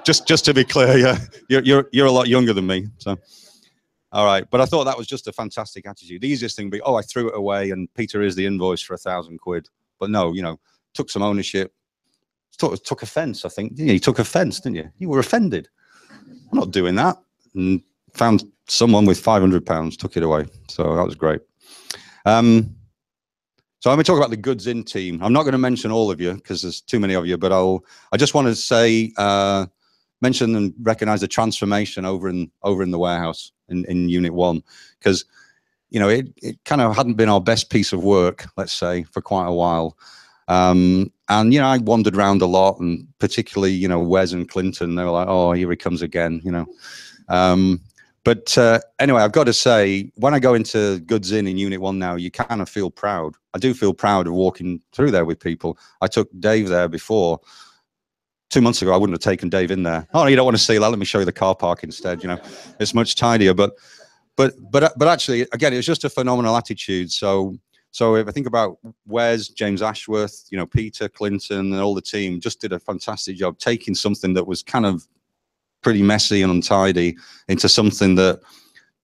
just to be clear, yeah, you're a lot younger than me, so. All right, but I thought that was just a fantastic attitude. The easiest thing would be, oh, I threw it away, and Peter is the invoice for £1,000. But no, took some ownership. Took offence, I think. You took offence, didn't you? You were offended. I'm not doing that. And found someone with £500, took it away. So that was great. So I'm going to talk about the Goods In team. I'm not going to mention all of you because there's too many of you, but I just want to say, mention and recognize the transformation over in the warehouse in Unit 1, because it kind of hadn't been our best piece of work, let's say, for quite a while. And I wandered around a lot, and particularly Wes and Clinton, they were like, oh, here he comes again, but anyway, I've got to say, when I go into Goods In Unit 1 now, you kind of feel proud. I do feel proud of walking through there with people. I took Dave there before. 2 months ago, I wouldn't have taken Dave in there. Oh, you don't want to see that? Let me show you the car park instead. It's much tidier. But actually, again, it was just a phenomenal attitude. So if I think about Wes, James Ashworth, Peter, Clinton, and all the team, just did a fantastic job taking something that was kind of pretty messy and untidy into something that,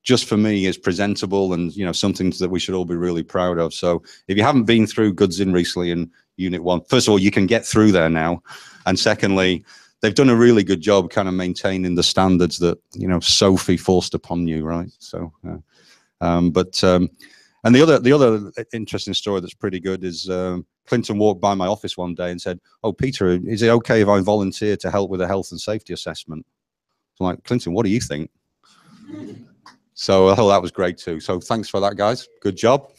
just for me, is presentable and something that we should all be really proud of. So if you haven't been through Goods In recently in Unit 1, first of all, you can get through there now. And secondly, they've done a really good job kind of maintaining the standards that, Sophie forced upon you, right? So, and the other interesting story that's pretty good is Clinton walked by my office one day and said, oh, Peter, is it okay if I volunteer to help with a health and safety assessment? I'm like, Clinton, what do you think? So I thought that was great too. So thanks for that, guys. Good job.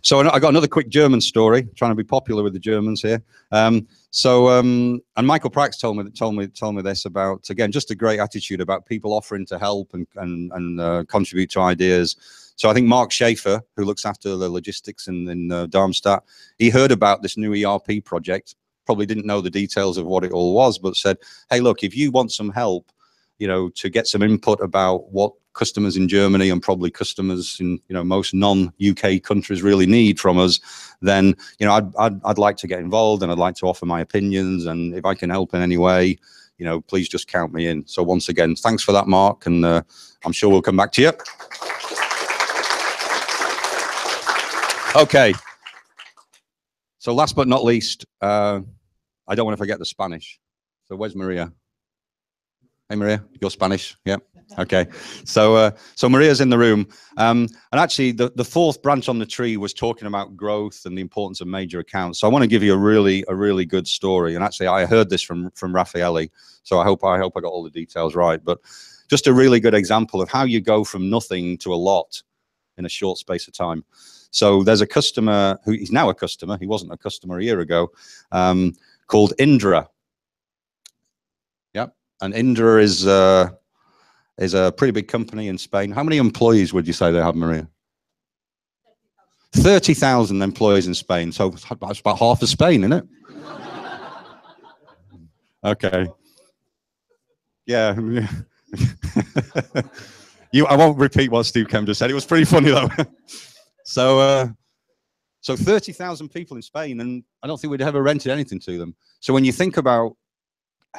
So I got another quick German story, trying to be popular with the Germans here. And Michael Prax told me this about, again, just a great attitude about people offering to help and contribute to ideas. So I think Mark Schaefer, who looks after the logistics in Darmstadt, he heard about this new ERP project, probably didn't know the details of what it all was, but said, hey, look, if you want some help, to get some input about what customers in Germany and probably customers in most non-UK countries really need from us, then I'd like to get involved, and I'd like to offer my opinions, and if I can help in any way, you know, please just count me in. So once again, thanks for that, Mark, and I'm sure we'll come back to you. Okay. So last but not least, I don't want to forget the Spanish. So where's Maria? Hey, Maria, you're Spanish? Yeah. Okay. So Maria's in the room. And actually, the fourth branch on the tree was talking about growth and the importance of major accounts. So I want to give you a really good story. And actually, I heard this from Raffaele. So I hope I got all the details right. But just a really good example of how you go from nothing to a lot in a short space of time. So there's a customer who he's now a customer. He wasn't a customer a year ago, called Indra. Yep. And Indra is a pretty big company in Spain. How many employees would you say they have, Maria? 30,000 employees in Spain. So that's about half of Spain, isn't it? Okay. Yeah. I won't repeat what Steve Kemp just said. It was pretty funny though. So 30,000 people in Spain, and I don't think we'd ever rented anything to them. So when you think about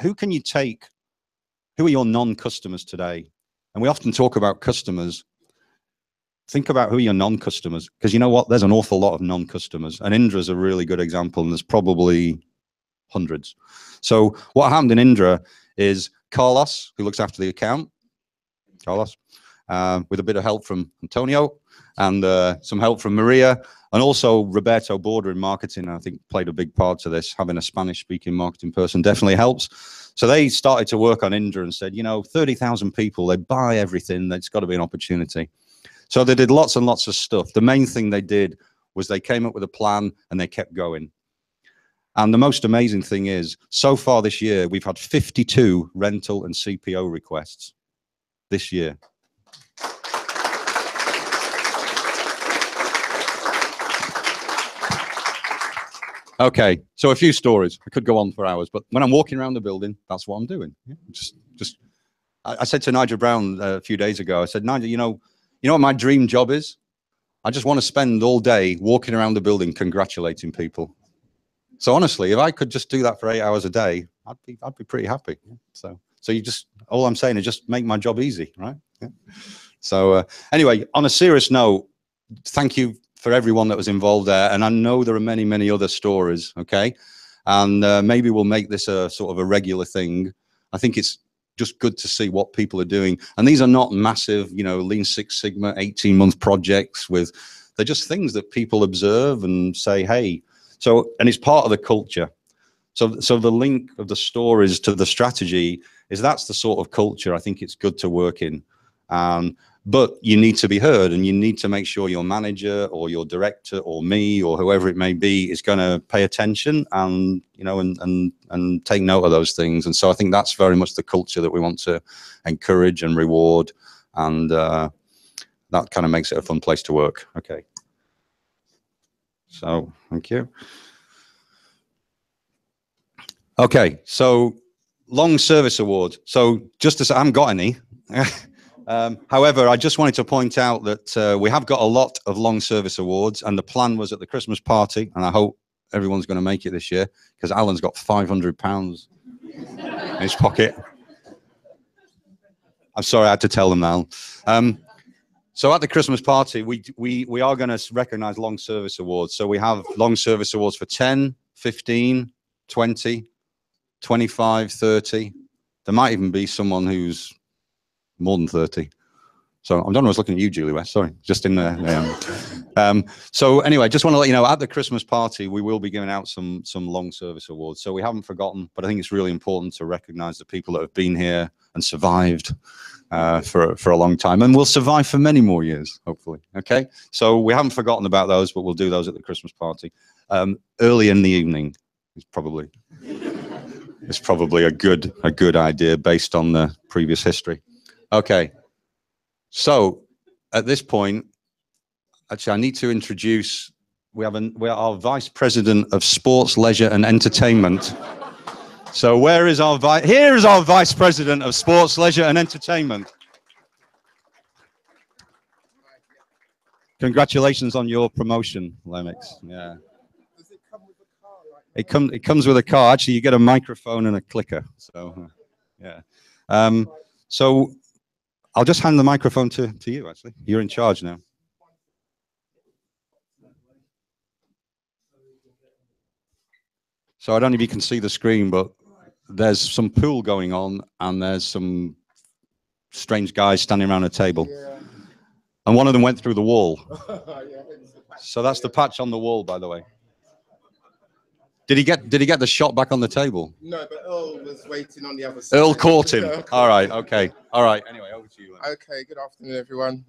who can you take, who are your non-customers today? And we often talk about customers. Think about who are your non-customers, because you know what? There's an awful lot of non-customers, and Indra's a really good example, and there's probably hundreds. So what happened in Indra is Carlos, who looks after the account, Carlos, with a bit of help from Antonio and some help from Maria, and also Roberto Borda in marketing, I think played a big part to this. Having a Spanish-speaking marketing person definitely helps. So they started to work on Indra and said, you know, 30,000 people, they buy everything, there's got to be an opportunity. So they did lots and lots of stuff. The main thing they did was they came up with a plan and they kept going. And the most amazing thing is, so far this year, we've had 52 rental and CPO requests this year. Okay, so a few stories. I could go on for hours, but when I'm walking around the building, that's what I'm doing. I said to Nigel Brown a few days ago, I said, Nigel, you know what my dream job is? I just want to spend all day walking around the building congratulating people. So honestly, if I could just do that for 8 hours a day, I'd be pretty happy. So you just, all I'm saying is just make my job easy, right? Yeah. So anyway, on a serious note, thank you for everyone that was involved there. And I know there are many, many other stories, okay? And maybe we'll make this a sort of a regular thing. I think it's just good to see what people are doing. And these are not massive, you know, Lean Six Sigma 18-month projects they're just things that people observe and say, hey, and it's part of the culture. So the link of the stories to the strategy is that's the sort of culture I think it's good to work in. But you need to be heard, and you need to make sure your manager or your director or me or whoever it may be is going to pay attention and, you know, and take note of those things. And so I think that's very much the culture that we want to encourage and reward. And that kind of makes it a fun place to work. Okay. So thank you. Okay. So long service award. So just as I haven't got any, however, I just wanted to point out that we have got a lot of long service awards, and the plan was at the Christmas party, and I hope everyone's going to make it this year, because Alan's got £500 in his pocket. I'm sorry, I had to tell them now. So at the Christmas party, we are going to recognize long service awards. So we have long service awards for 10, 15, 20, 25, 30. There might even be someone who's more than 30. So I don't know, I was looking at you, Julie West, sorry, just in there. So anyway, just want to let you know, at the Christmas party, we will be giving out some long service awards. So we haven't forgotten, but I think it's really important to recognize the people that have been here and survived for a long time, and will survive for many more years, hopefully. Okay, so we haven't forgotten about those, but we'll do those at the Christmas party. Early in the evening is probably a good idea based on the previous history. Okay, so at this point, actually, I need to introduce, we are our Vice President of Sports, Leisure and Entertainment. So where is here is our Vice President of Sports, Leisure and Entertainment. Congratulations on your promotion, Lemix. Yeah. Does it come with a car? It comes with a car. Actually, you get a microphone and a clicker. So Yeah. So I'll just hand the microphone to you, actually. You're in charge now. So I don't know if you can see the screen, but there's some pool going on and there's some strange guys standing around a table. Yeah. And one of them went through the wall. Yeah. So that's the patch on the wall, by the way. Did he get the shot back on the table? No, but Earl was waiting on the other side. Earl caught him. All right, okay. All right, anyway, over to you. Okay, good afternoon, everyone.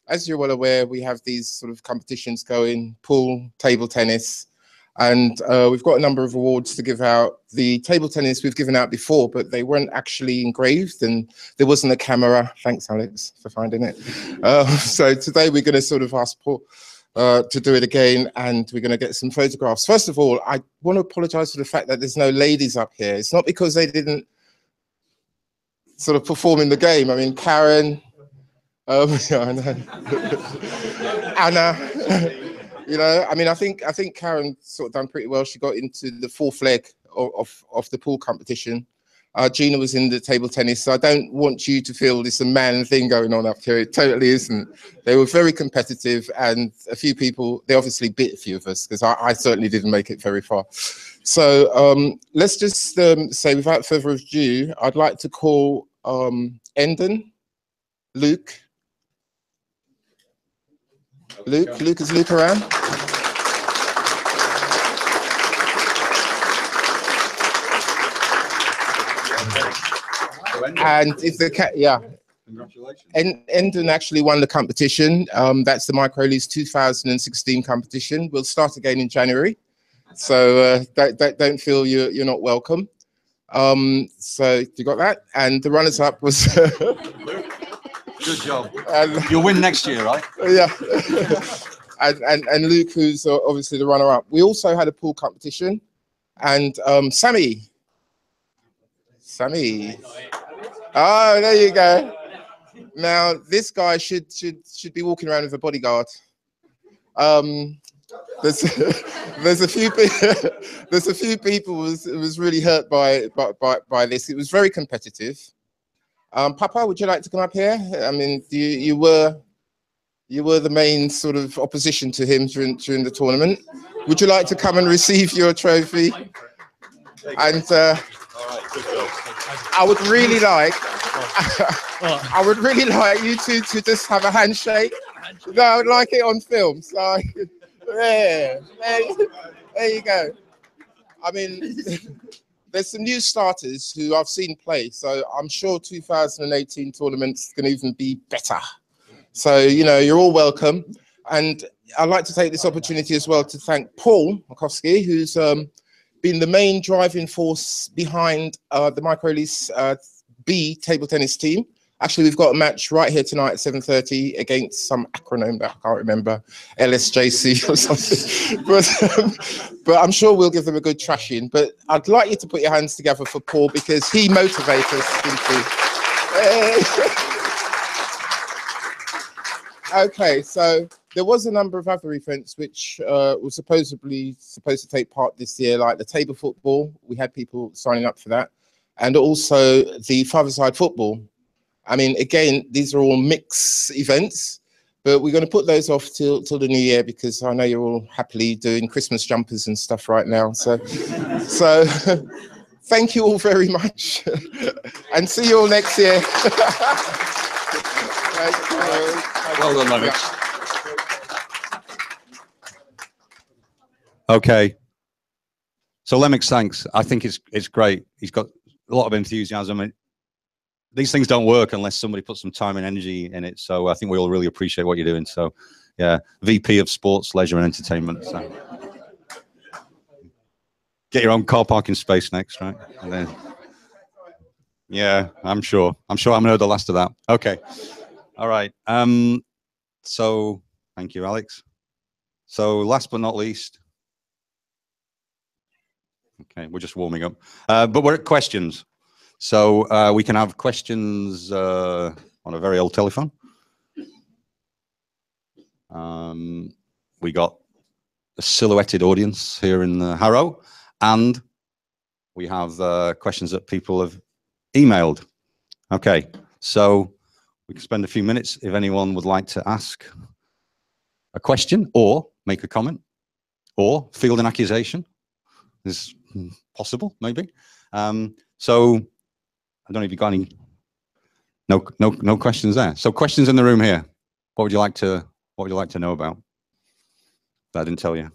As you're well aware, we have these sort of competitions going, pool, table tennis, and we've got a number of awards to give out. The table tennis we've given out before, but they weren't actually engraved and there wasn't a camera. Thanks, Alex, for finding it. So today we're going to sort of ask Paul to do it again, and we're going to get some photographs. First of all, I want to apologize for the fact that there's no ladies up here. It's not because they didn't sort of perform in the game. I mean, Karen, Anna, you know, I mean, I think Karen sort of done pretty well. She got into the fourth leg of the pool competition. Gina was in the table tennis, so I don't want you to feel it's a man thing going on up here. It totally isn't. They were very competitive, and a few people, they obviously beat a few of us, because I certainly didn't make it very far. So let's just say, without further ado, I'd like to call Endon, Luke. Luke, is Luke around? And if the cat, yeah. Congratulations. Endon actually won the competition. That's the Micro-Lease 2016 competition. We'll start again in January. So don't feel you're not welcome. So you got that? And the runners-up was... Good job. And, You'll win next year, right? yeah. and Luke, who's obviously the runner-up. We also had a pool competition. And Sammy. Oh, there you go. Now this guy should be walking around with a bodyguard. There's a few people was really hurt by this. It was very competitive. Papa, would you like to come up here? I mean, you were the main sort of opposition to him during the tournament. Would you like to come and receive your trophy? And I would really like you two to just have a handshake. No, I would like it on film. So there you go. I mean, there's some new starters who I've seen play, so I'm sure 2018 tournament's going to even be better. So, you know, you're all welcome. And I'd like to take this opportunity as well to thank Paul Makowski, who's been the main driving force behind the Micro-Lease B table tennis team. Actually, we've got a match right here tonight at 7:30 against some acronym that I can't remember, LSJC or something. But I'm sure we'll give them a good trashing. But I'd like you to put your hands together for Paul, because he motivates us. Okay, so there was a number of other events which were supposed to take part this year, like the table football. We had people signing up for that, and also the five-a-side football. I mean, again, these are all mixed events, but we're going to put those off till the new year, because I know you're all happily doing Christmas jumpers and stuff right now. So thank you all very much, and see you all next year. Well done, Lennox. Okay. So Lennox, thanks. I think it's great. He's got a lot of enthusiasm. And these things don't work unless somebody puts some time and energy in it. So I think we all really appreciate what you're doing. So yeah, VP of Sports, Leisure and Entertainment. So get your own car parking space next, right? And then, yeah, I'm sure I haven't heard the last of that. Okay. All right. So thank you, Alex. So last but not least, okay, we're just warming up, but we're at questions. So we can have questions on a very old telephone. We got a silhouetted audience here in Harrow, and we have questions that people have emailed. Okay, so we can spend a few minutes if anyone would like to ask a question or make a comment or field an accusation. Is possible, maybe. So I don't know if you've got any. No questions there. So questions in the room here. What would you like to know about that I didn't tell you?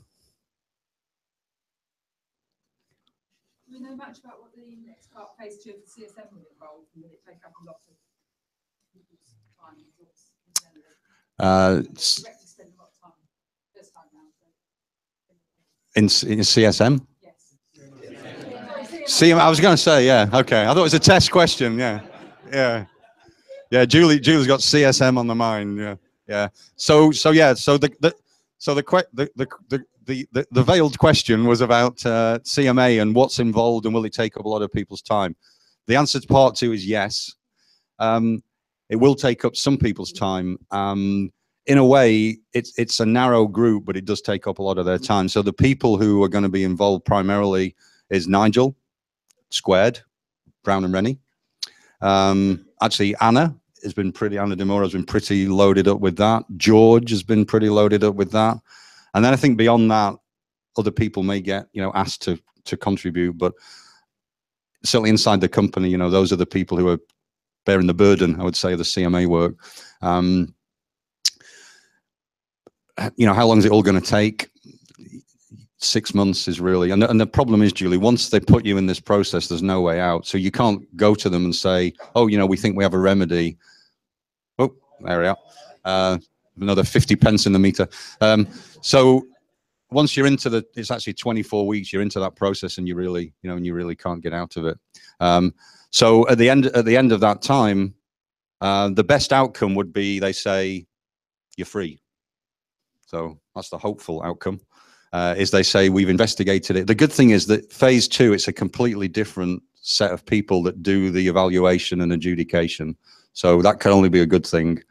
Do we know much about what the next part, phase 2 of the CSM will involve, and will it take up a lot of people's time and resource internally? Directors spend a lot of time first time round. In CSM? Yes. CM, I was going to say, yeah. Okay, I thought it was a test question. Yeah. Julie's got CSM on the mind. Yeah. So the veiled question was about CMA and what's involved and will it take up a lot of people's time. The answer to part 2 is yes. It will take up some people's time. In a way, it's a narrow group, but it does take up a lot of their time. So the people who are going to be involved primarily is Nigel, Squared, Brown and Rennie. Actually, Anna Demora has been pretty loaded up with that. George has been pretty loaded up with that. And then I think beyond that, other people may get, asked to contribute, but certainly inside the company, those are the people who are bearing the burden, I would say, of the CMA work. How long is it all going to take? 6 months is really, and the problem is, Julie, once they put you in this process, there's no way out. So you can't go to them and say, oh, we think we have a remedy. Oh, there we are. Another 50 pence in the meter. So once you're into it's actually 24 weeks, you're into that process and you really, and you really can't get out of it. So at the end of that time, the best outcome would be they say, you're free. So that's the hopeful outcome. Is they say we've investigated it. The good thing is that phase 2, it's a completely different set of people that do the evaluation and adjudication. So that can only be a good thing.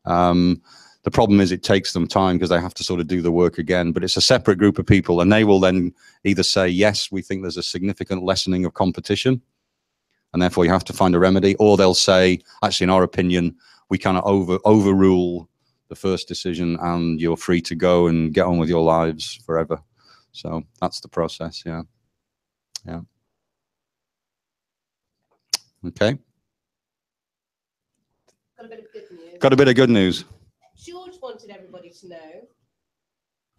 The problem is it takes them time because they have to sort of do the work again, but it's a separate group of people and they will then either say, yes, we think there's a significant lessening of competition and therefore you have to find a remedy, or they'll say, actually, in our opinion, we kind of overrule the first decision and you're free to go and get on with your lives forever. So that's the process. Yeah. Okay. Got a bit of good news. Got a bit of good news. George wanted everybody to know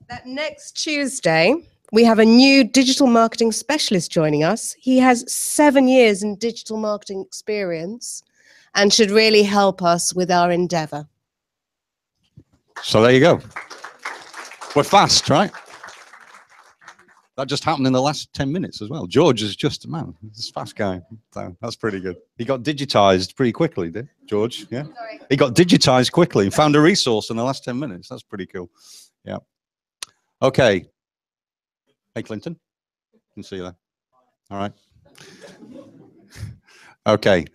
that next Tuesday we have a new digital marketing specialist joining us. He has 7 years in digital marketing experience and should really help us with our endeavor. So there you go. We're fast, right? That just happened in the last 10 minutes as well. George is just, man, this fast guy. So that's pretty good. He got digitized pretty quickly, did George? Yeah. Sorry. He got digitized quickly and found a resource in the last 10 minutes. That's pretty cool. Yeah. Okay. Hey, Clinton. Can see you there. All right. Okay.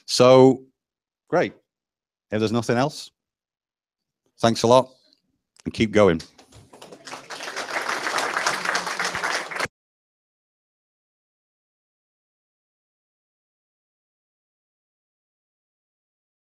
So, great. If there's nothing else, thanks a lot and keep going.